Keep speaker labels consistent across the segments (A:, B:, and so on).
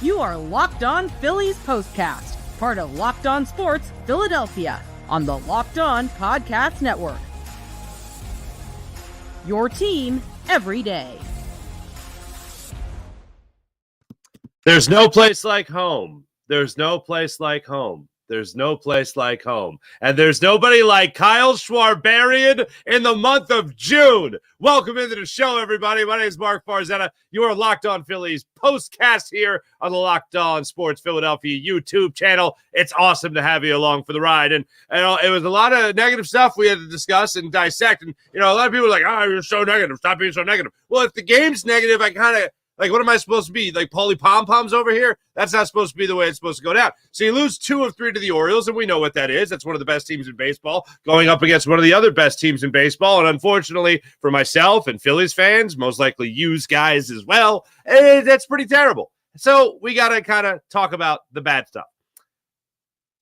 A: You are Locked On Phillies Postcast, part of Locked On Sports Philadelphia, on the Locked On Podcast Network. Your team every day.
B: There's no place like home. There's no place like home. There's no place like home. And there's nobody like Kyle Schwarberian in the month of June. Welcome into the show, everybody. My name is Mark Farzetta. You are Locked On Phillies postcast here on the Locked On Sports Philadelphia YouTube channel. It's awesome to have you along for the ride. And it was a lot of negative stuff we had to discuss and dissect. And, a lot of people are like, oh, you're so negative. Stop being so negative. Well, if the game's negative, I kind of, what am I supposed to be? Like Paulie Pom-Poms over here? That's not supposed to be the way it's supposed to go down. So you lose 2 of 3 to the Orioles, and we know what that is. That's one of the best teams in baseball, going up against one of the other best teams in baseball. And unfortunately for myself and Phillies fans, most likely yous guys as well, that's pretty terrible. So we got to kind of talk about the bad stuff.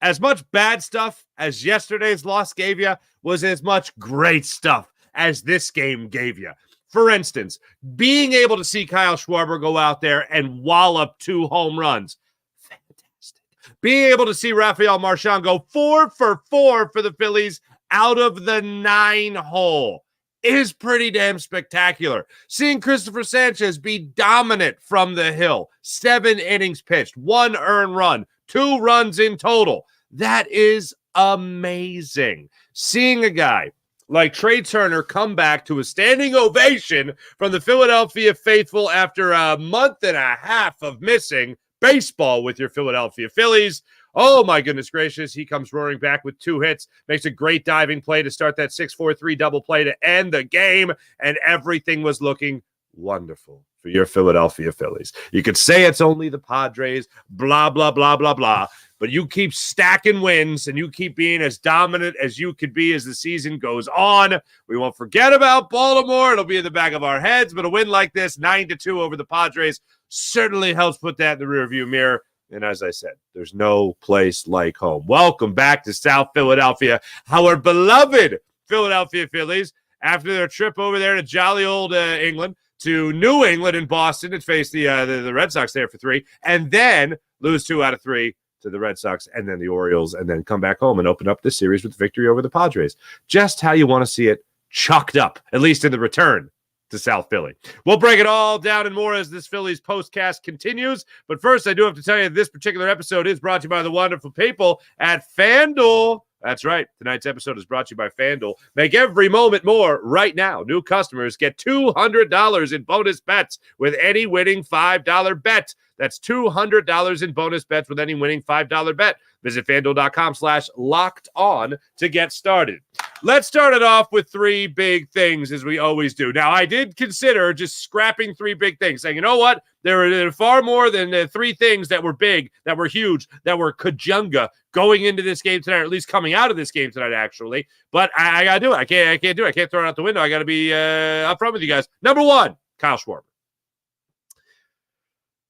B: As much bad stuff as yesterday's loss gave you was as much great stuff as this game gave you. For instance, being able to see Kyle Schwarber go out there and wallop 2 home runs. Fantastic. Being able to see Rafeal Marchan go 4 for 4 for the Phillies out of the 9 hole is pretty damn spectacular. Seeing Cristopher Sanchez be dominant from the hill. 7 innings pitched, 1 earned run, 2 runs in total. That is amazing. Seeing a guy like Trea Turner come back to a standing ovation from the Philadelphia faithful after a month and a half of missing baseball with your Philadelphia Phillies. Oh, my goodness gracious. He comes roaring back with 2 hits, makes a great diving play to start that 6-4-3 double play to end the game, and everything was looking wonderful for your Philadelphia Phillies. You could say it's only the Padres, blah, blah, blah, blah, blah, but you keep stacking wins and you keep being as dominant as you could be as the season goes on. We won't forget about Baltimore. It'll be in the back of our heads, but a win like this, 9-2 over the Padres, certainly helps put that in the rearview mirror. And as I said, there's no place like home. Welcome back to South Philadelphia, our beloved Philadelphia Phillies, after their trip over there to jolly old England, to New England and Boston and face the Red Sox there for 3, and then lose 2 out of 3 to the Red Sox and then the Orioles, and then come back home and open up this series with victory over the Padres. Just how you want to see it chalked up, at least in the return to South Philly. We'll break it all down and more as this Phillies postcast continues. But first, I do have to tell you this particular episode is brought to you by the wonderful people at FanDuel. That's right. Tonight's episode is brought to you by FanDuel. Make every moment more right now. New customers get $200 in bonus bets with any winning $5 bet. That's $200 in bonus bets with any winning $5 bet. Visit FanDuel.com/locked on to get started. Let's start it off with 3 big things, as we always do. Now, I did consider just scrapping 3 big things, saying, you know what? There were far more than 3 things that were big, that were huge, that were kajunga going into this game tonight, or at least coming out of this game tonight, actually. But I got to do it. I can't do it. I can't throw it out the window. I got to be upfront with you guys. Number 1, Kyle Schwarber.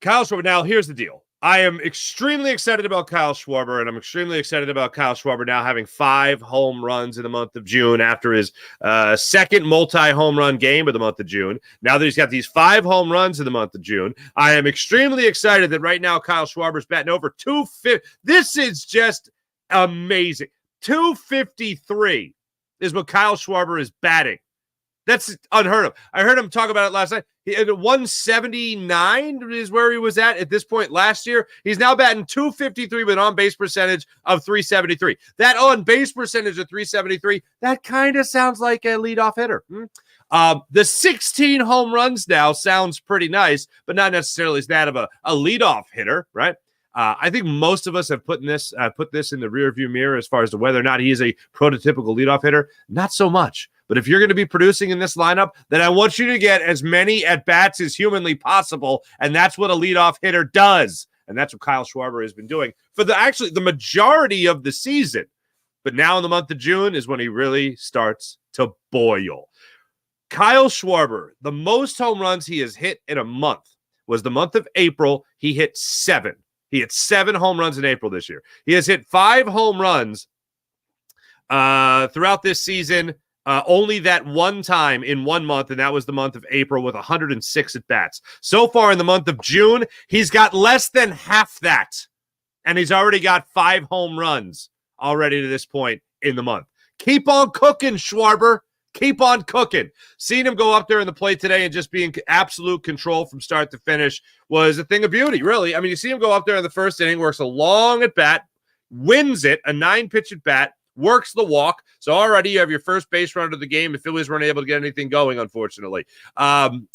B: Kyle Schwarber. Now, here's the deal. I am extremely excited about Kyle Schwarber, and I'm extremely excited about Kyle Schwarber now having 5 home runs in the month of June after his second multi-home run game of the month of June. Now that he's got these 5 home runs in the month of June, I am extremely excited that right now Kyle Schwarber's batting over 250. This is just amazing. 253 is what Kyle Schwarber is batting. That's unheard of. I heard him talk about it last night. 179 is where he was at this point last year. He's now batting 253 with an on-base percentage of 373. That on-base percentage of 373, that kind of sounds like a leadoff hitter. The 16 home runs now sounds pretty nice, but not necessarily as that of a leadoff hitter, right? I think most of us have put this in the rearview mirror as far as to whether or not he is a prototypical leadoff hitter. Not so much. But if you're going to be producing in this lineup, then I want you to get as many at-bats as humanly possible, and that's what a leadoff hitter does. And that's what Kyle Schwarber has been doing for the majority of the season. But now in the month of June is when he really starts to boil. Kyle Schwarber, the most home runs he has hit in a month was the month of April. He hit 7. He hit 7 home runs in April this year. He has hit 5 home runs throughout this season Only that one time in 1 month, and that was the month of April with 106 at-bats. So far in the month of June, he's got less than half that, and he's already got 5 home runs already to this point in the month. Keep on cooking, Schwarber. Keep on cooking. Seeing him go up there in the plate today and just be in absolute control from start to finish was a thing of beauty, really. I mean, you see him go up there in the first inning, works a long at-bat, wins it, a 9-pitch at-bat, works the walk. So already you have your first base runner of the game. The Phillies weren't able to get anything going, unfortunately. In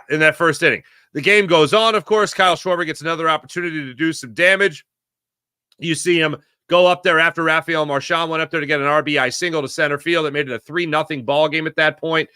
B: that first inning. The game goes on, of course. Kyle Schwarber gets another opportunity to do some damage. You see him go up there after Rafeal Marchan went up there to get an RBI single to center field. It made it a 3-0 ball game at that point.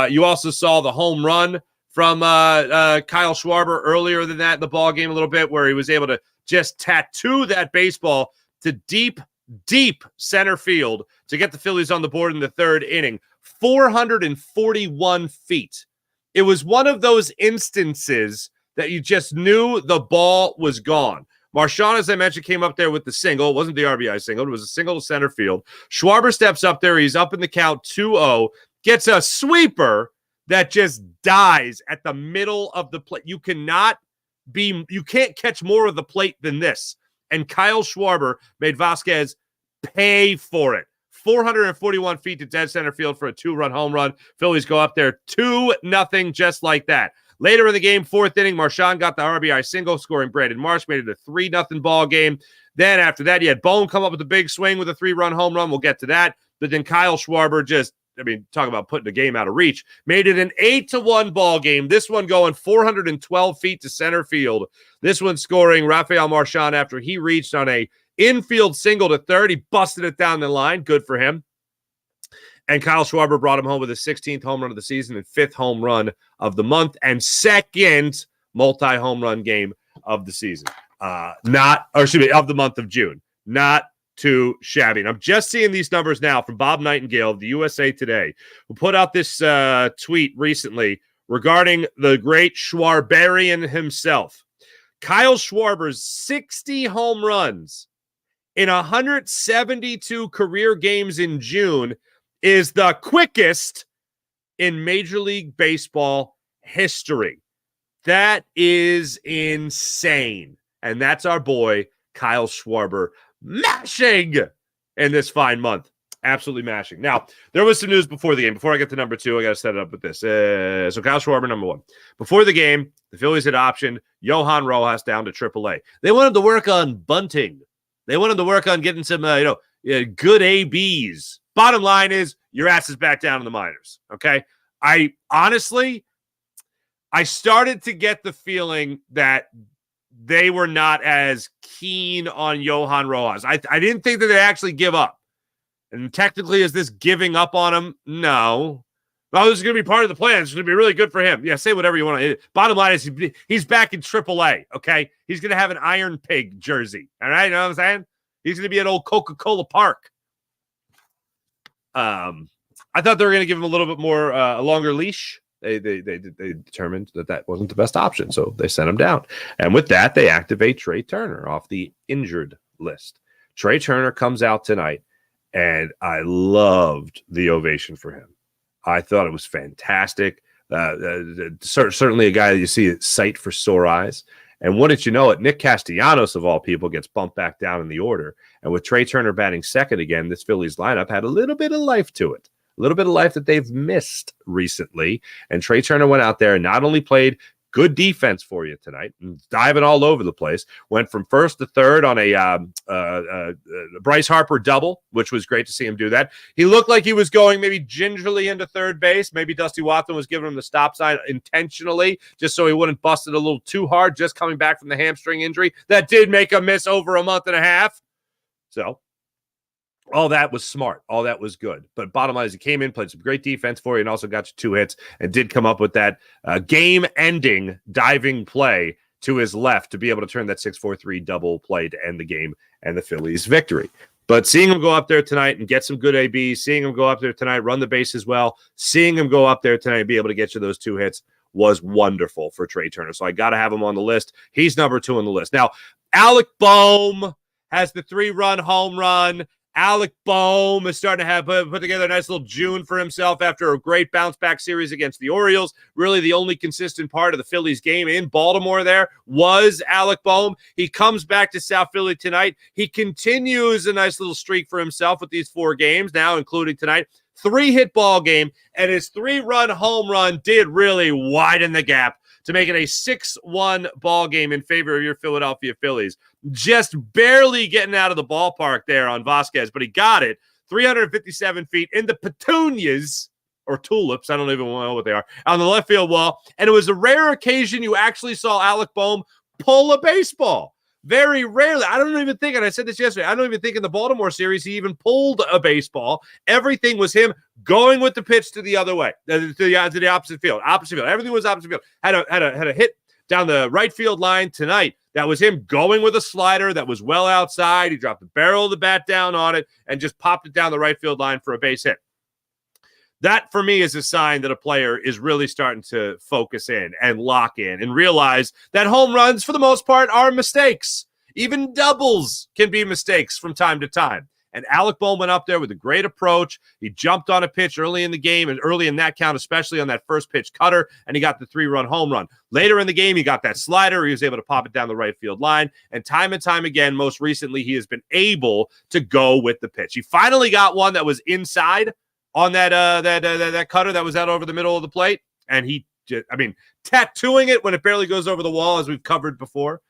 B: You also saw the home run from Kyle Schwarber earlier than that in the ball game a little bit, where he was able to just tattoo that baseball to deep center field to get the Phillies on the board in the third inning. 441 feet. It was one of those instances that you just knew the ball was gone. Marshan, as I mentioned, came up there with the single. It wasn't the RBI single. It was a single to center field. Schwarber steps up there. He's up in the count 2-0. Gets a sweeper that just dies at the middle of the plate. You can't catch more of the plate than this. And Kyle Schwarber made Vasquez pay for it. 441 feet to dead center field for a 2-run home run. Phillies go up there 2-0 just like that. Later in the game, fourth inning, Marshan got the RBI single, scoring Brandon Marsh, made it a 3-0 ball game. Then after that, you had Bohm come up with a big swing with a 3-run home run. We'll get to that. But then Kyle Schwarber talk about putting the game out of reach, made it an 8-1 ball game. This one going 412 feet to center field. This one scoring Rafeal Marchan after he reached on a infield single to third. He busted it down the line. Good for him. And Kyle Schwarber brought him home with his 16th home run of the season and 5th home run of the month and second multi-home run game of the season. Of the month of June. Not too shabby. And I'm just seeing these numbers now from Bob Nightingale of the USA Today, who put out this tweet recently regarding the great Schwarberian himself. Kyle Schwarber's 60 home runs in 172 career games in June is the quickest in Major League Baseball history. That is insane. And that's our boy, Kyle Schwarber, mashing in this fine month. Absolutely mashing. Now, there was some news before the game. Before I get to number 2, I got to set it up with this. So Kyle Schwarber, number 1. Before the game, the Phillies had optioned Johan Rojas down to AAA. They wanted to work on bunting. They wanted to work on getting some, good ABs. Bottom line is, your ass is back down in the minors, okay? I started to get the feeling that they were not as keen on Johan Rojas. I didn't think that they'd actually give up. And technically, is this giving up on him? No. Well, this is going to be part of the plan. It's going to be really good for him. Yeah, say whatever you want. Bottom line is he's back in AAA, okay? He's going to have an Iron Pig jersey, all right? You know what I'm saying? He's going to be at old Coca-Cola Park. I thought they were going to give him a little bit more, a longer leash. They determined that wasn't the best option, so they sent him down. And with that, they activate Trea Turner off the injured list. Trea Turner comes out tonight, and I loved the ovation for him. I thought it was fantastic. Certainly a guy that you see at sight for sore eyes. And wouldn't you know it, Nick Castellanos, of all people, gets bumped back down in the order. And with Trea Turner batting second again, this Phillies lineup had a little bit of life to it. A little bit of life that they've missed recently. And Trea Turner went out there and not only played good defense for you tonight, diving all over the place, went from first to third on a Bryce Harper double, which was great to see him do that. He looked like he was going maybe gingerly into third base. Maybe Dusty Watson was giving him the stop sign intentionally, just so he wouldn't bust it a little too hard, just coming back from the hamstring injury. That did make him miss over a month and a half. So all that was smart. All that was good. But bottom line is he came in, played some great defense for you, and also got you 2 hits and did come up with that game-ending diving play to his left to be able to turn that 6-4-3 double play to end the game and the Phillies' victory. But seeing him go up there tonight and get some good ABs, seeing him go up there tonight, run the bases well, seeing him go up there tonight and be able to get you those 2 hits was wonderful for Trea Turner. So I got to have him on the list. He's number 2 on the list. Now, Alec Bohm has the 3-run home run Alec Bohm is starting to have put together a nice little June for himself after a great bounce-back series against the Orioles. Really the only consistent part of the Phillies game in Baltimore there was Alec Bohm. He comes back to South Philly tonight. He continues a nice little streak for himself with these 4 games now, including tonight. 3-hit ball game, and his 3-run home run did really widen the gap to make it a 6-1 ball game in favor of your Philadelphia Phillies. Just barely getting out of the ballpark there on Vasquez, but he got it. 357 feet in the petunias, or tulips, I don't even know what they are, on the left field wall. And it was a rare occasion you actually saw Alec Bohm pull a baseball. Very rarely. I don't even think, and I said this yesterday, I don't even think in the Baltimore series he even pulled a baseball. Everything was him going with the pitch to the other way, to the opposite field. Opposite field. Everything was opposite field. Had a hit down the right field line tonight. That was him going with a slider that was well outside. He dropped the barrel of the bat down on it and just popped it down the right field line for a base hit. That, for me, is a sign that a player is really starting to focus in and lock in and realize that home runs, for the most part, are mistakes. Even doubles can be mistakes from time to time. And Alec Bohm went up there with a great approach. He jumped on a pitch early in the game, and early in that count, especially on that first pitch cutter, and he got the 3-run home run. Later in the game, he got that slider. He was able to pop it down the right field line. And time again, most recently, he has been able to go with the pitch. He finally got one that was inside on that cutter that was out over the middle of the plate. And he just, tattooing it when it barely goes over the wall, as we've covered before.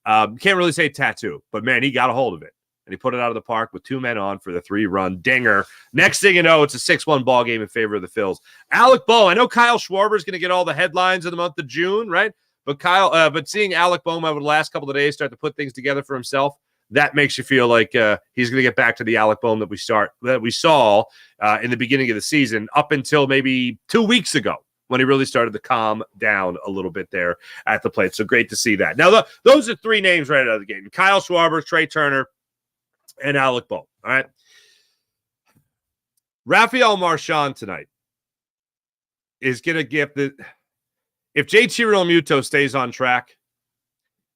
B: Can't really say tattoo, but man, he got a hold of it. And he put it out of the park with 2 men on for the 3-run dinger. Next thing you know, it's a 6-1 ball game in favor of the Phils. Alec Bohm, I know Kyle Schwarber is going to get all the headlines in the month of June, right? But seeing Alec Bohm over the last couple of days start to put things together for himself, that makes you feel like he's going to get back to the Alec Bohm that we saw in the beginning of the season up until maybe 2 weeks ago when he really started to calm down a little bit there at the plate. So great to see that. Now, those are 3 names right out of the gate. Kyle Schwarber, Trea Turner, and Alec Bohm. All right. Rafeal Marchan tonight is going to give if JT Realmuto stays on track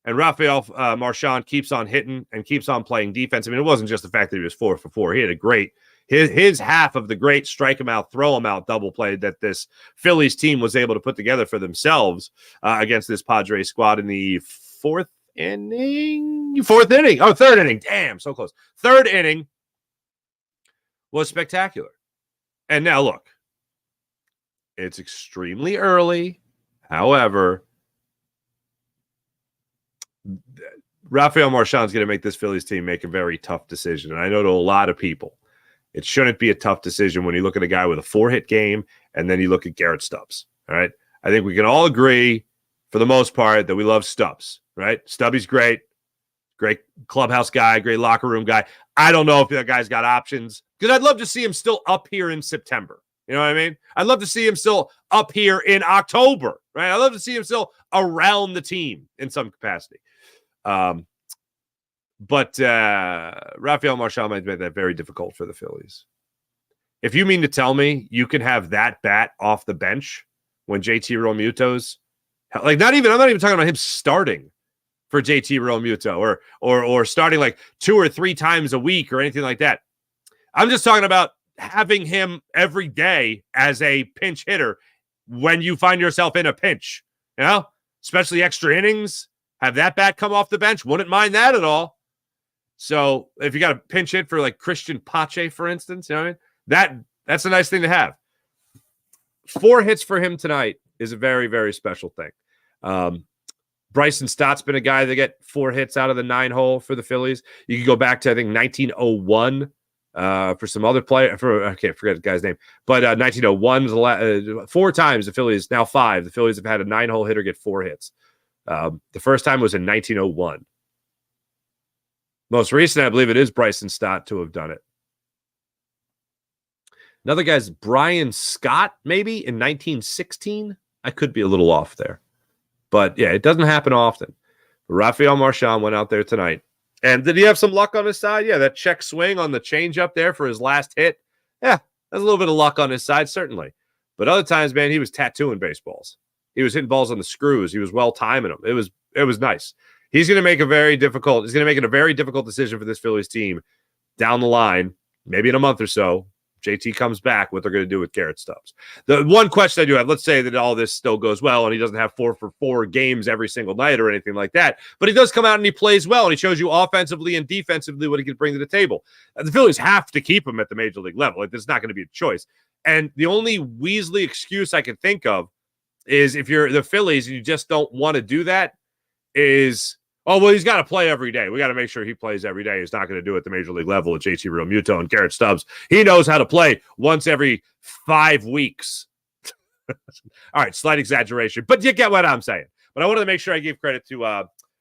B: and Rafeal Marchan keeps on hitting and keeps on playing defense. It wasn't just the fact that he was 4 for 4. He had a great, his half of the great strike him out, throw him out double play that this Phillies team was able to put together for themselves against this Padres squad in the third inning. Damn, so close. Third inning was spectacular. And now look, it's extremely early. However, Rafeal Marchan is going to make this Phillies team make a very tough decision. And I know to a lot of people, it shouldn't be a tough decision when you look at a guy with a 4-hit game and then you look at Garrett Stubbs. All right. I think we can all agree, for the most part, that we love Stubbs, right? Stubby's great clubhouse guy, great locker room guy. I don't know if that guy's got options, because I'd love to see him still up here in September. You know what I mean? I'd love to see him still up here in October, right? I'd love to see him still around the team in some capacity. But Rafeal Marchan might make that very difficult for the Phillies. If you mean to tell me you can have that bat off the bench when JT Realmuto's I'm not even talking about him starting for JT Realmuto or starting like 2 or 3 times a week or anything like that. I'm just talking about having him every day as a pinch hitter when you find yourself in a pinch, especially extra innings, have that bat come off the bench. Wouldn't mind that at all. So if you got a pinch hit for like Christian Pache, for instance, you know what I mean? That's a nice thing to have. 4 hits for him tonight is a very, very special thing. Bryson Stott's been a guy that get 4 hits out of the 9-hole for the Phillies. You can go back to, I think, 1901 for some other player. I can't forget the guy's name. But 1901 4 times the Phillies, now 5. The Phillies have had a 9-hole hitter get 4 hits. The first time was in 1901. Most recent, I believe it is Bryson Stott to have done it. Another guy's Brian Scott, maybe in 1916. I could be a little off there. But yeah, it doesn't happen often. But Rafeal Marchan went out there tonight. And did he have some luck on his side? Yeah, that check swing on the changeup there for his last hit. Yeah, there's a little bit of luck on his side, certainly. But other times, man, he was tattooing baseballs. He was hitting balls on the screws. He was well timing them. It was nice. He's going to make it a very difficult decision for this Phillies team down the line, maybe in a month or so, JT comes back, what they're going to do with Garrett Stubbs. The one question I do have, let's say that all this still goes well and he doesn't have 4 for 4 games every single night or anything like that, but he does come out and he plays well and he shows you offensively and defensively what he can bring to the table. The Phillies have to keep him at the major league level. Like, there's not going to be a choice. And the only Weasley excuse I can think of is if you're the Phillies and you just don't want to do that is, oh, well, he's got to play every day. We got to make sure he plays every day. He's not going to do it at the major league level with JT Realmuto and Garrett Stubbs. He knows how to play once every 5 weeks. All right, slight exaggeration, but you get what I'm saying. But I wanted to make sure I gave credit to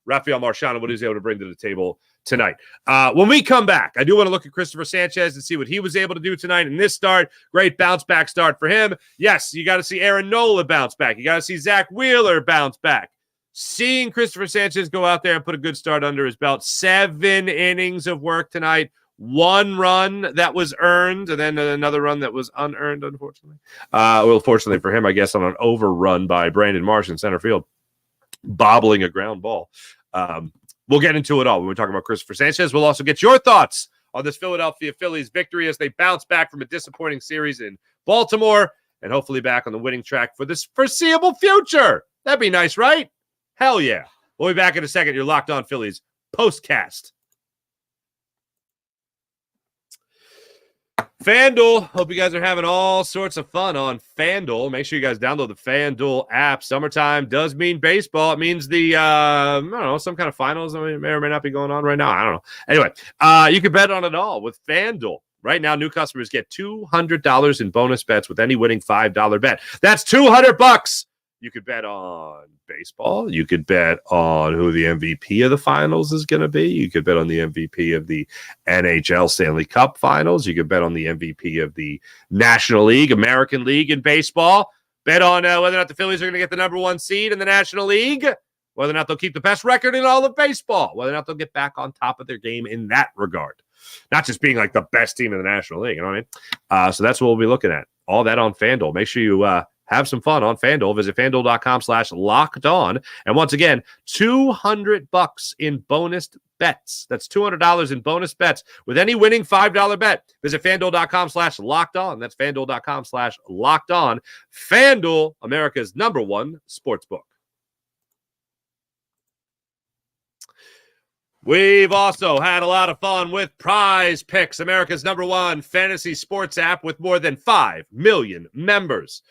B: Rafeal Marchan and what he was able to bring to the table tonight. When we come back, I do want to look at Cristopher Sanchez and see what he was able to do tonight in this start. Great bounce-back start for him. Yes, you got to see Aaron Nola bounce back. You got to see Zach Wheeler bounce back. Seeing Cristopher Sanchez go out there and put a good start under his belt, 7 innings of work tonight, 1 run that was earned, and then another run that was unearned, unfortunately. Well, fortunately for him, I guess, on an overrun by Brandon Marshan, center field, bobbling a ground ball. We'll get into it all when we talk about Cristopher Sanchez. We'll also get your thoughts on this Philadelphia Phillies victory as they bounce back from a disappointing series in Baltimore and hopefully back on the winning track for this foreseeable future. That'd be nice, right? Hell yeah. We'll be back in a second. You're Locked On Phillies postcast. FanDuel. Hope you guys are having all sorts of fun on FanDuel. Make sure you guys download the FanDuel app. Summertime does mean baseball. It means the, I don't know, some kind of finals. I mean, it may or may not be going on right now. I don't know. Anyway, you can bet on it all with FanDuel. Right now, new customers get $200 in bonus bets with any winning $5 bet. That's $200. You could bet on baseball. You could bet on who the MVP of the finals is going to be. You could bet on the MVP of the NHL Stanley Cup finals. You could bet on the MVP of the National League, American League in baseball. Bet on whether or not the Phillies are going to get the number 1 seed in the National League, whether or not they'll keep the best record in all of baseball, whether or not they'll get back on top of their game in that regard. Not just being like the best team in the National League, you know what I mean? So that's what we'll be looking at. All that on FanDuel. Make sure you have some fun on FanDuel. Visit FanDuel.com/lockedon. And once again, $200 in bonus bets. That's $200 in bonus bets with any winning $5 bet. Visit FanDuel.com/lockedon. That's FanDuel.com/lockedon. FanDuel, America's #1 sportsbook. We've also had a lot of fun with Prize Picks, America's #1 fantasy sports app with more than 5 million members.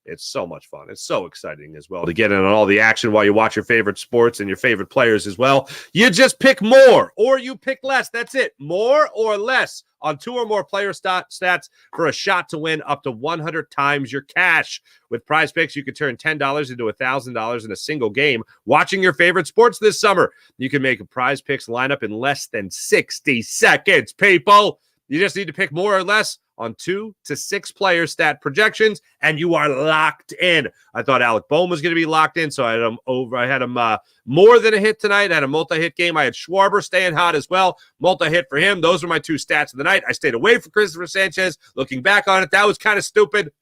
B: It's so much fun. It's so exciting as well to get in on all the action while you watch your favorite sports and your favorite players as well. You just pick more or you pick less. That's it. More or less on 2 or more player stats for a shot to win up to 100 times your cash. With Prize Picks, you can turn $10 into $1,000 in a single game watching your favorite sports this summer. You can make a Prize Picks lineup in less than 60 seconds, people. You just need to pick more or less on 2 to 6 player stat projections, and you are locked in. I thought Alec Bohm was going to be locked in, so I had him over. I had him more than a hit tonight. I had a multi-hit game. I had Schwarber staying hot as well. Multi-hit for him. Those were my 2 stats of the night. I stayed away from Cristopher Sanchez. Looking back on it, that was kind of stupid.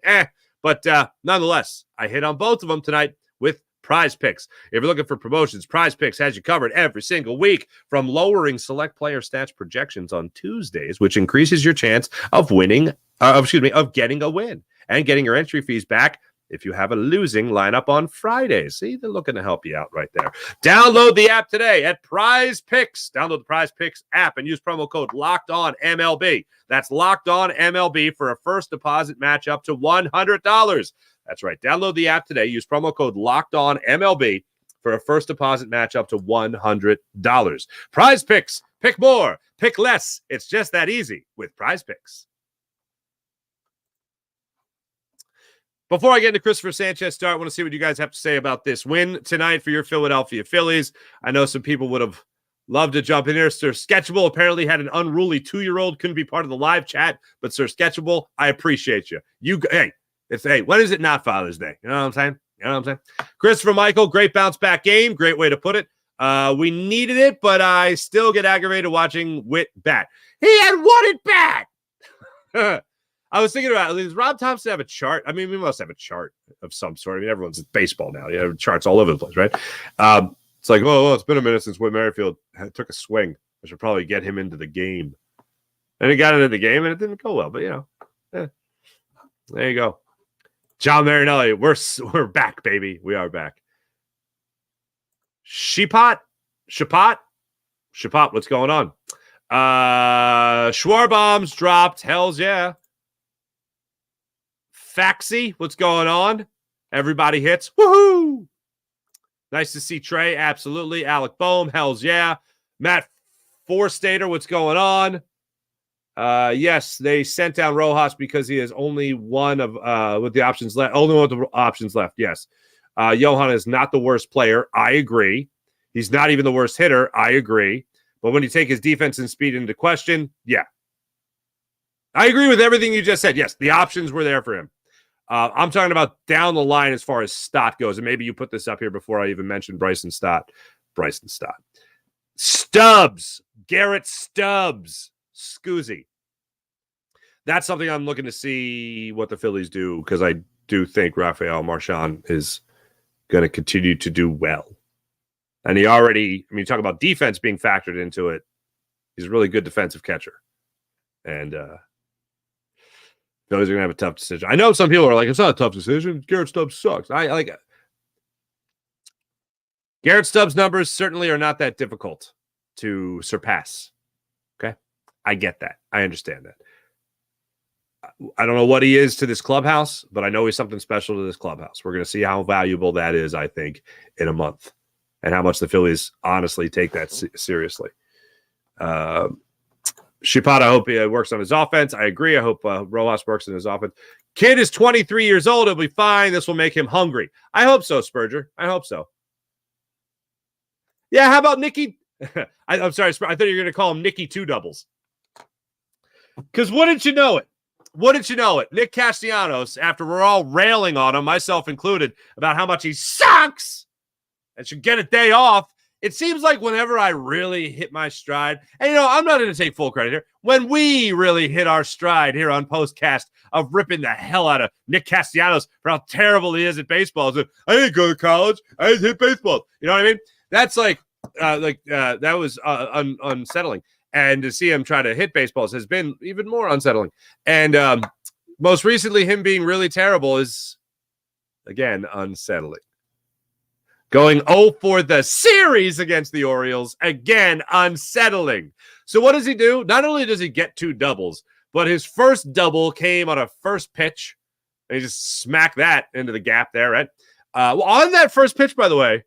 B: But nonetheless, I hit on both of them tonight with Prize Picks. If you're looking for promotions, Prize Picks has you covered every single week, from lowering select player stats projections on Tuesdays, which increases your chance of winning, of getting a win and getting your entry fees back if you have a losing lineup on Fridays. See, they're looking to help you out right there. Download the app today at Prize Picks. Download the Prize Picks app and use promo code LOCKEDONMLB. That's LOCKEDONMLB for a first deposit match up to $100. That's right. Download the app today. Use promo code LOCKEDONMLB for a first deposit match up to $100. Prize Picks. Pick more. Pick less. It's just that easy with Prize Picks. Before I get into Cristopher Sanchez start, I want to see what you guys have to say about this win tonight for your Philadelphia Phillies. I know some people would have loved to jump in here. Sir Sketchable apparently had an unruly 2-year-old, couldn't be part of the live chat, but Sir Sketchable, I appreciate you. Hey, when is it not Father's Day? You know what I'm saying? Christopher Michael, great bounce back game. Great way to put it. We needed it, but I still get aggravated watching Witt bat. He had 1 at bat. I was thinking about, does Rob Thompson have a chart? I mean, we must have a chart of some sort. I mean, everyone's in baseball now. You have charts all over the place, right? It's like, it's been a minute since Whit Merrifield took a swing. I should probably get him into the game. And he got into the game, and it didn't go well. But, there you go. John Marinelli, we're back, baby. We are back. Shapat, what's going on? Schwarbombs dropped. Hells yeah. Faxi, what's going on? Everybody hits. Woohoo! Nice to see Trey. Absolutely. Alec Bohm. Hells yeah. Matt Forstater, what's going on? Yes, they sent down Rojas because he has only one of with the options left. Only one with the options left. Yes. Johan is not the worst player. I agree. He's not even the worst hitter. I agree. But when you take his defense and speed into question, yeah. I agree with everything you just said. Yes, the options were there for him. I'm talking about down the line as far as Stott goes. And maybe you put this up here before I even mentioned Bryson Stott. Stubbs. Garrett Stubbs. Scoozy. That's something I'm looking to see what the Phillies do, because I do think Rafeal Marchan is going to continue to do well. And he already, talk about defense being factored into it. He's a really good defensive catcher. And Phillies are going to have a tough decision. I know some people are like, it's not a tough decision. Garrett Stubbs sucks. I like it. Garrett Stubbs' numbers certainly are not that difficult to surpass. Okay? I get that. I understand that. I don't know what he is to this clubhouse, but I know he's something special to this clubhouse. We're going to see how valuable that is, I think, in a month, and how much the Phillies honestly take that seriously. Shapat, I hope he works on his offense. I agree. I hope Rojas works in his offense. Kid is 23 years old. He'll be fine. This will make him hungry. I hope so, Spurger. I hope so. Yeah, how about Nicky? I'm sorry, I thought you were going to call him Nicky Two Doubles. Because wouldn't you know it? Nick Castellanos, after we're all railing on him, myself included, about how much he sucks and should get a day off, it seems like whenever I really hit my stride, and I'm not going to take full credit here, when we really hit our stride here on POSTCAST of ripping the hell out of Nick Castellanos for how terrible he is at baseball. So, I didn't go to college. I didn't hit baseball. You know what I mean? That's that was unsettling. And to see him try to hit baseballs has been even more unsettling. And most recently, him being really terrible is, again, unsettling. Going 0 for the series against the Orioles, again, unsettling. So what does he do? Not only does he get 2 doubles, but his first double came on a first pitch. And he just smacked that into the gap there, right? On that first pitch, by the way,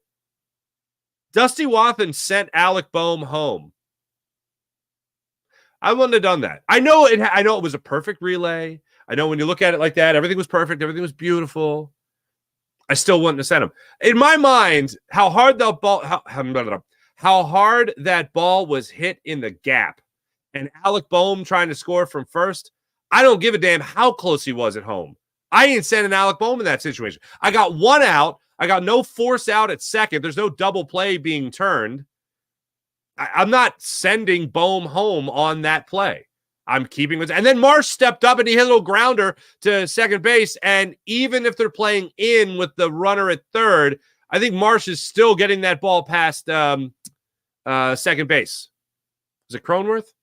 B: Dusty Wathan sent Alec Bohm home. I wouldn't have done that. I know it was a perfect relay. I know when you look at it like that, everything was perfect. Everything was beautiful. I still wouldn't have sent him. In my mind, how hard that ball was hit in the gap, and Alec Bohm trying to score from first, I don't give a damn how close he was at home. I ain't sending Alec Bohm in that situation. I got 1 out. I got no force out at second. There's no double play being turned. I'm not sending Bohm home on that play. I'm keeping it. And then Marsh stepped up and he hit a little grounder to second base. And even if they're playing in with the runner at third, I think Marsh is still getting that ball past second base. Is it Cronenworth?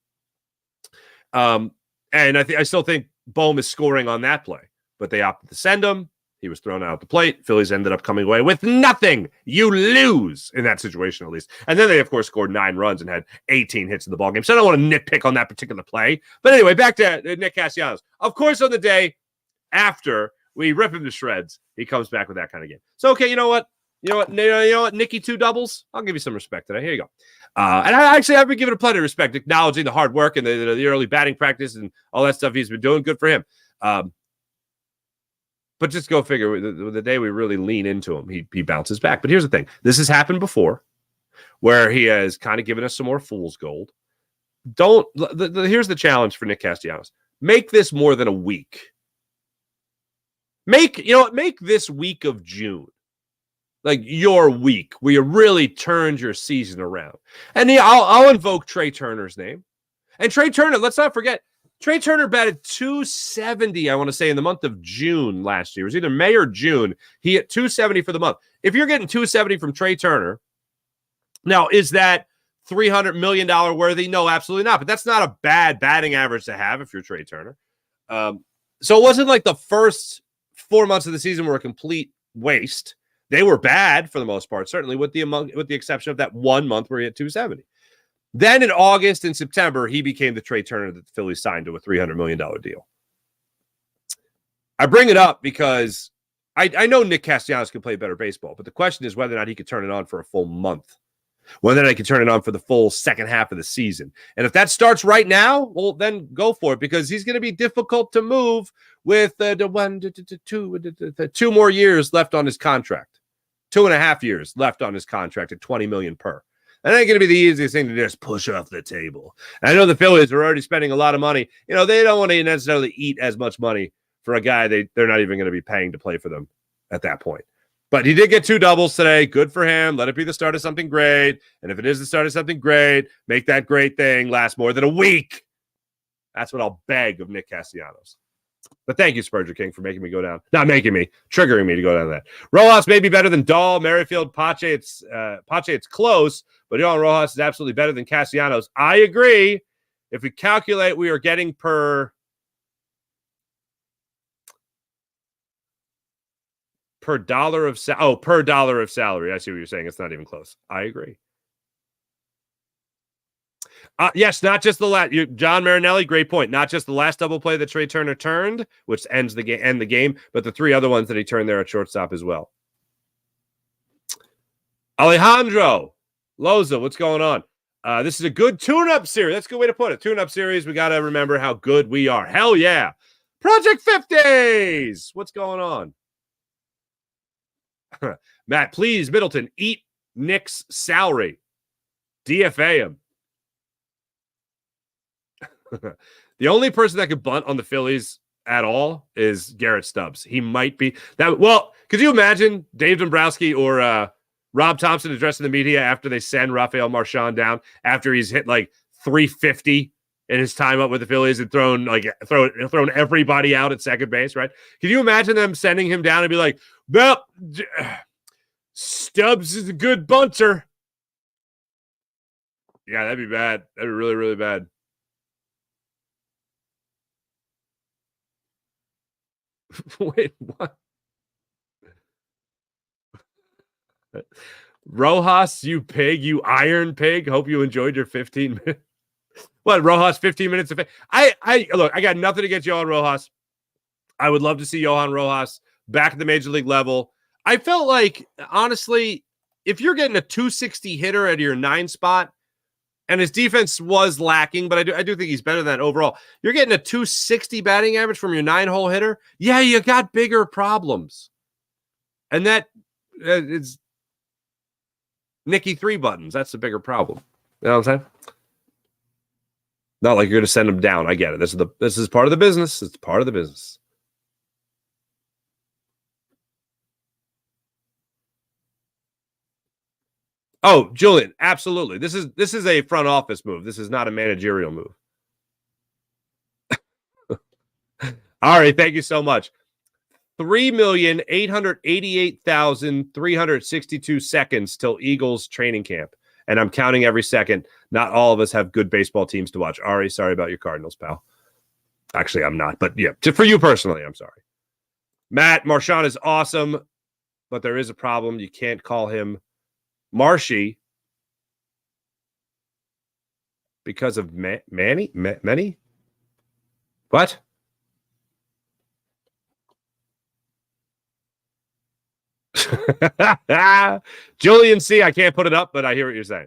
B: And I still think Bohm is scoring on that play, but they opted to send him. He was thrown out at the plate. Phillies ended up coming away with nothing. You lose in that situation, at least. And then they, of course, scored 9 runs and had 18 hits in the ballgame. So I don't want to nitpick on that particular play. But anyway, back to Nick Castellanos. Of course, on the day after we rip him to shreds, he comes back with that kind of game. So, okay, you know what? Nicky Two Doubles? I'll give you some respect today. Here you go. And I've been giving him plenty of respect, acknowledging the hard work and the early batting practice and all that stuff he's been doing. Good for him. But just go figure, the day we really lean into him, he bounces back. But here's the thing. This has happened before where he has kind of given us some more fool's gold. Here's the challenge for Nick Castellanos. Make this more than a week. Make this week of June like your week where you really turned your season around. And I'll invoke Trea Turner's name. And Trea Turner, let's not forget, Trea Turner batted 270, I want to say, in the month of June last year. It was either May or June. He hit 270 for the month. If you're getting 270 from Trea Turner, now, is that $300 million worthy? No, absolutely not. But that's not a bad batting average to have if you're Trea Turner. So it wasn't like the first 4 months of the season were a complete waste. They were bad for the most part, certainly with the exception of that 1 month where he had 270. Then in August and September, he became the Trea Turner that the Phillies signed to a $300 million deal. I bring it up because I know Nick Castellanos can play better baseball, but the question is whether or not he could turn it on for a full month, whether or not he can turn it on for the full second half of the season. And if that starts right now, well, then go for it, because he's going to be difficult to move with the 2 more years left on his contract, 2.5 years left on his contract at $20 million per. That ain't going to be the easiest thing to just push off the table. And I know the Phillies are already spending a lot of money. You know, they don't want to necessarily eat as much money for a guy they're not even going to be paying to play for them at that point. But he did get 2 doubles today. Good for him. Let it be the start of something great. And if it is the start of something great, make that great thing last more than a week. That's what I'll beg of Nick Castellanos. But thank you, Spurgeon King, for making me go down. Not making me, triggering me to go down that. Rojas may be better than Dahl, Merrifield, Pache. It's close, but Yohan Rojas is absolutely better than Castellanos. I agree. If we calculate, we are getting per dollar of per dollar of salary. I see what you're saying. It's not even close. I agree. Yes, not just the last. John Marinelli, great point. Not just the last double play that Trea Turner turned, which ends the game, but the 3 other ones that he turned there at shortstop as well. Alejandro Loza, what's going on? This is a good tune-up series. That's a good way to put it. Tune-up series. We got to remember how good we are. Hell yeah. Project 50s. What's going on? Matt, please, Middleton, eat Nick's salary. DFA him. The only person that could bunt on the Phillies at all is Garrett Stubbs. He might be that. Well, could you imagine Dave Dombrowski or Rob Thompson addressing the media after they send Rafeal Marchan down after he's hit like 350 in his time up with the Phillies and thrown everybody out at second base, right? Can you imagine them sending him down and be like, well, Stubbs is a good bunter. Yeah, that'd be bad. That'd be really, really bad. Wait, what? Rojas, you pig, you iron pig. Hope you enjoyed your 15 minutes. What, Rojas, 15 minutes of look, I got nothing against Yohan Rojas. I would love to see Yohan Rojas back at the major league level. I felt like, honestly, if you're getting a 260 hitter at your 9 spot, and his defense was lacking, but I do think he's better than that overall. You're getting a 260 batting average from your 9-hole hitter. Yeah, you got bigger problems. And that is Nicky 3 buttons. That's the bigger problem. You know what I'm saying? Not like you're going to send him down. I get it. This is part of the business. It's part of the business. Oh, Julian, absolutely. This is a front office move. This is not a managerial move. All right, thank you so much. 3,888,362 seconds till Eagles training camp. And I'm counting every second. Not all of us have good baseball teams to watch. Ari, sorry about your Cardinals, pal. Actually, I'm not. But yeah, for you personally, I'm sorry. Matt, Marshan is awesome, but there is a problem. You can't call him Marshy because of Manny? What? Julian C, I can't put it up, but I hear what you're saying.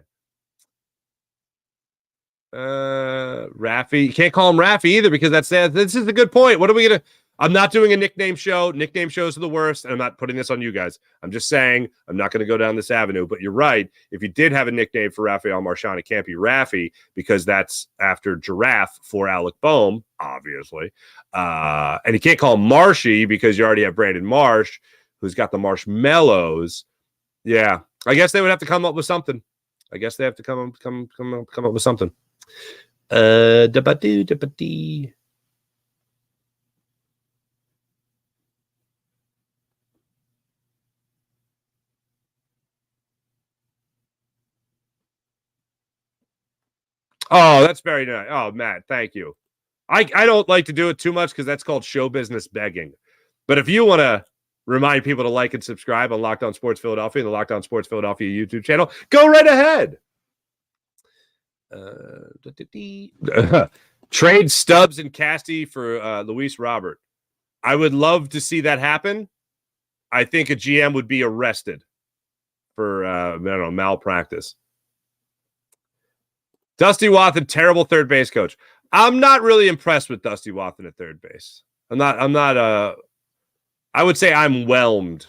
B: Raffy, you can't call him Raffy either because this is a good point. What are we gonna? I'm not doing a nickname show. Nickname shows are the worst, and I'm not putting this on you guys. I'm just saying I'm not going to go down this avenue. But you're right. If you did have a nickname for Rafeal Marchan, it can't be Raffy because that's after giraffe for Alec Bohm, obviously. And you can't call him Marshy because you already have Brandon Marsh, who's got the marshmallows. Yeah, I guess they would have to come up with something. I guess they have to come up with something. Da-ba-doo. Oh, that's very nice. Oh, Matt, thank you. I don't like to do it too much because that's called show business begging. But if you want to remind people to like and subscribe on Locked On Sports Philadelphia and the Locked On Sports Philadelphia YouTube channel, go right ahead. Trade Stubbs and Casty for Luis Robert. I would love to see that happen. I think a GM would be arrested for malpractice. Dusty Wathan, terrible third base coach. I'm not really impressed with Dusty Wathan at third base. I would say I'm whelmed.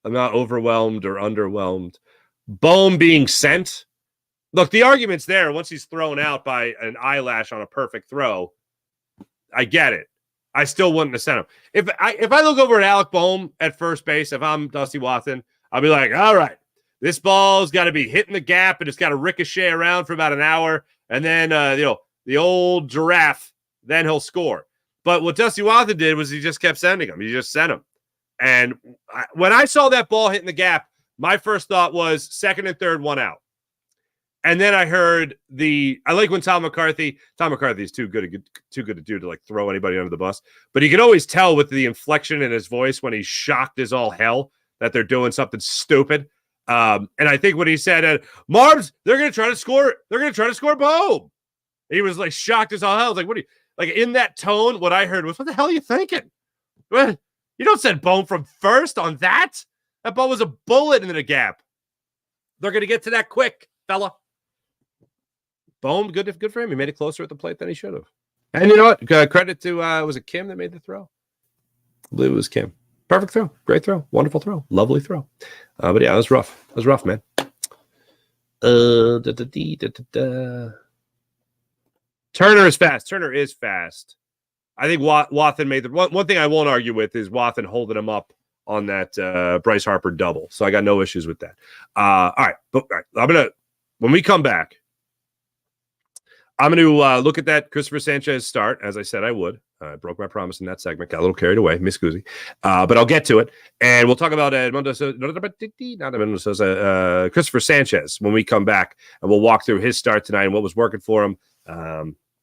B: I'm not overwhelmed or underwhelmed. Bohm being sent. Look, the argument's there once he's thrown out by an eyelash on a perfect throw. I get it. I still wouldn't have sent him. If I look over at Alec Bohm at first base, if I'm Dusty Wathan, I'll be like, all right, this ball's got to be hitting the gap and it's got to ricochet around for about an hour. And then, the old giraffe, then he'll score. But what Dusty Wathan did was he just kept sending him. He just sent him. And when I saw that ball hitting the gap, my first thought was second and third, one out. And then I heard I like when Tom McCarthy is too good a dude to like throw anybody under the bus, but you can always tell with the inflection in his voice when he's shocked as all hell that they're doing something stupid. And I think when he said, Marbs, they're going to try to score Bohm. He was like shocked as all hell. I was like, what are you, like in that tone, what I heard was, what the hell are you thinking? What? You don't send Bohm from first on that. That ball was a bullet in the gap. They're going to get to that quick, fella. Bohm, good for him. He made it closer at the plate than he should have. And you know what? Credit to, was it Kim that made the throw? I believe it was Kim. Perfect throw. Great throw. Wonderful throw. Lovely throw. But yeah, it was rough. It was rough, man. Turner is fast. I think Wathan made the one thing I won't argue with is Wathan holding him up on that Bryce Harper double. So I got no issues with that. All right. When we come back, I'm going to look at that Cristopher Sanchez start, as I said I would. I broke my promise in that segment. Got a little carried away. Miss Guzzi. But I'll get to it. And we'll talk about Cristopher Sanchez when we come back. And we'll walk through his start tonight and what was working for him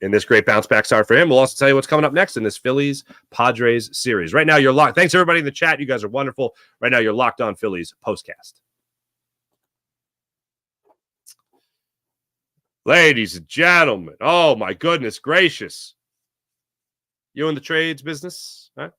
B: in this great bounce-back start for him. We'll also tell you what's coming up next in this Phillies-Padres series. Right now, you're locked. Thanks, everybody in the chat. You guys are wonderful. Right now, you're locked on Phillies postcast. Ladies and gentlemen, oh my goodness gracious. You in the trades business? Huh?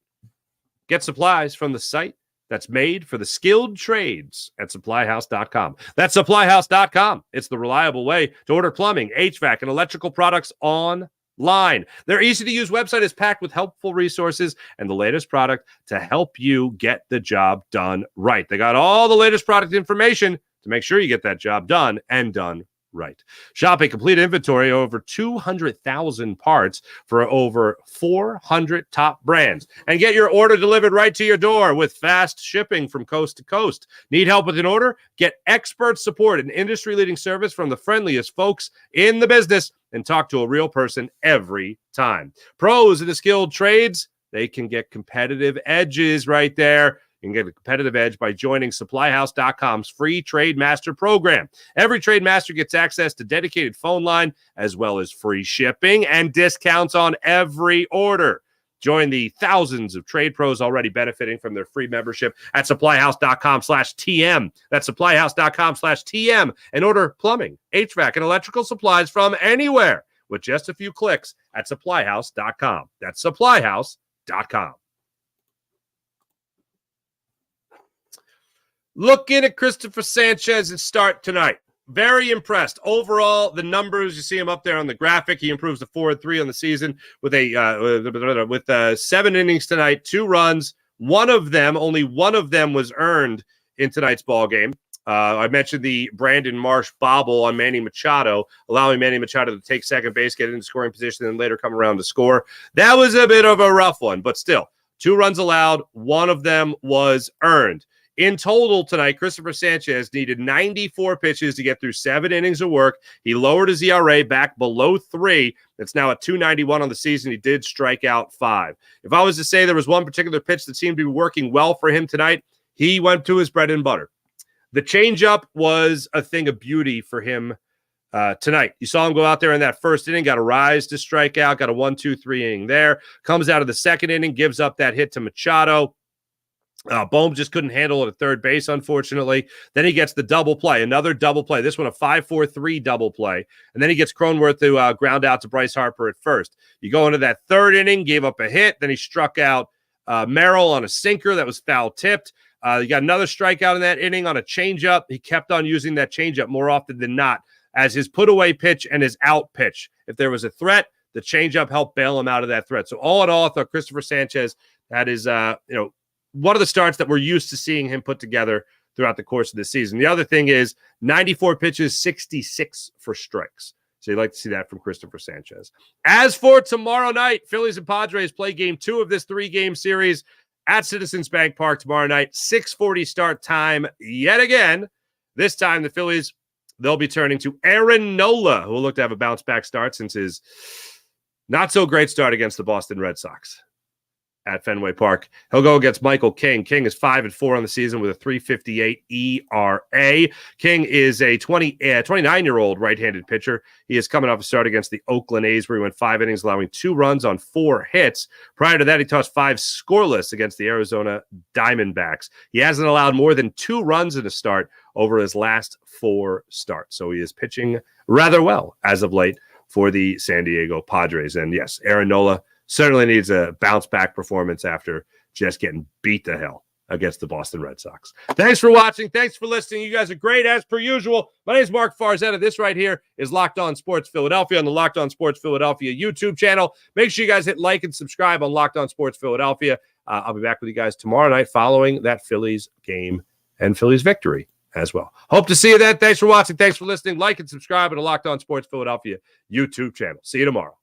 B: Get supplies from the site that's made for the skilled trades at supplyhouse.com. That's supplyhouse.com. It's the reliable way to order plumbing, HVAC, and electrical products online. Their easy-to-use website is packed with helpful resources and the latest product to help you get the job done right. They got all the latest product information to make sure you get that job done and done right. Shop a complete inventory of over 200,000 parts for over 400 top brands and get your order delivered right to your door with fast shipping from coast to coast. Need help with an order? Get expert support and industry-leading service from the friendliest folks in the business and talk to a real person every time. Pros in the skilled trades, they can get competitive edges right there. You can get a competitive edge by joining supplyhouse.com's free Trade Master program. Every Trade Master gets access to dedicated phone line as well as free shipping and discounts on every order. Join the thousands of trade pros already benefiting from their free membership at supplyhouse.com/TM. That's supplyhouse.com/TM and order plumbing, HVAC, and electrical supplies from anywhere with just a few clicks at supplyhouse.com. That's supplyhouse.com. Looking at Cristopher Sanchez's start tonight. Very impressed. Overall, the numbers, you see him up there on the graphic. He improves to 4-3 on the season with 7 innings tonight, 2 runs. Only one of them was earned in tonight's ball game. I mentioned the Brandon Marsh bobble on Manny Machado, allowing Manny Machado to take second base, get into scoring position, and later come around to score. That was a bit of a rough one, but still, 2 runs allowed. One of them was earned. In total tonight, Cristopher Sanchez needed 94 pitches to get through 7 innings of work. He lowered his ERA back below 3. It's now at 2.91 on the season. He did strike out 5. If I was to say there was one particular pitch that seemed to be working well for him tonight, he went to his bread and butter. The changeup was a thing of beauty for him tonight. You saw him go out there in that first inning, got a rise to strike out, got a 1-2-3 inning there. Comes out of the second inning, gives up that hit to Machado. Bohm just couldn't handle it at third base, unfortunately. Then he gets the double play, another double play. This one a 5-4-3 double play. And then he gets Cronenworth to ground out to Bryce Harper at first. You go into that third inning, gave up a hit. Then he struck out Merrill on a sinker that was foul tipped. You got another strikeout in that inning on a changeup. He kept on using that changeup more often than not as his put-away pitch and his out pitch. If there was a threat, the changeup helped bail him out of that threat. So all in all, I thought Cristopher Sanchez had his, one of the starts that we're used to seeing him put together throughout the course of the season. The other thing is 94 pitches, 66 for strikes. So you'd like to see that from Cristopher Sanchez. As for tomorrow night, Phillies and Padres play game 2 of this 3-game series at Citizens Bank Park tomorrow night. 6:40 start time yet again. This time the Phillies, they'll be turning to Aaron Nola, who will look to have a bounce-back start since his not-so-great start against the Boston Red Sox at Fenway Park. He'll go against Michael King. King is 5-4 on the season with a 3.58 ERA. King is a 29-year-old right-handed pitcher. He is coming off a start against the Oakland A's where he went 5 innings, allowing 2 runs on 4 hits. Prior to that, he tossed 5 scoreless against the Arizona Diamondbacks. He hasn't allowed more than 2 runs in a start over his last 4 starts. So he is pitching rather well as of late for the San Diego Padres. And yes, Aaron Nola certainly needs a bounce-back performance after just getting beat to hell against the Boston Red Sox. Thanks for watching. Thanks for listening. You guys are great as per usual. My name is Mark Farzetta. This right here is Locked On Sports Philadelphia on the Locked On Sports Philadelphia YouTube channel. Make sure you guys hit like and subscribe on Locked On Sports Philadelphia. I'll be back with you guys tomorrow night following that Phillies game and Phillies victory as well. Hope to see you then. Thanks for watching. Thanks for listening. Like and subscribe on the Locked On Sports Philadelphia YouTube channel. See you tomorrow.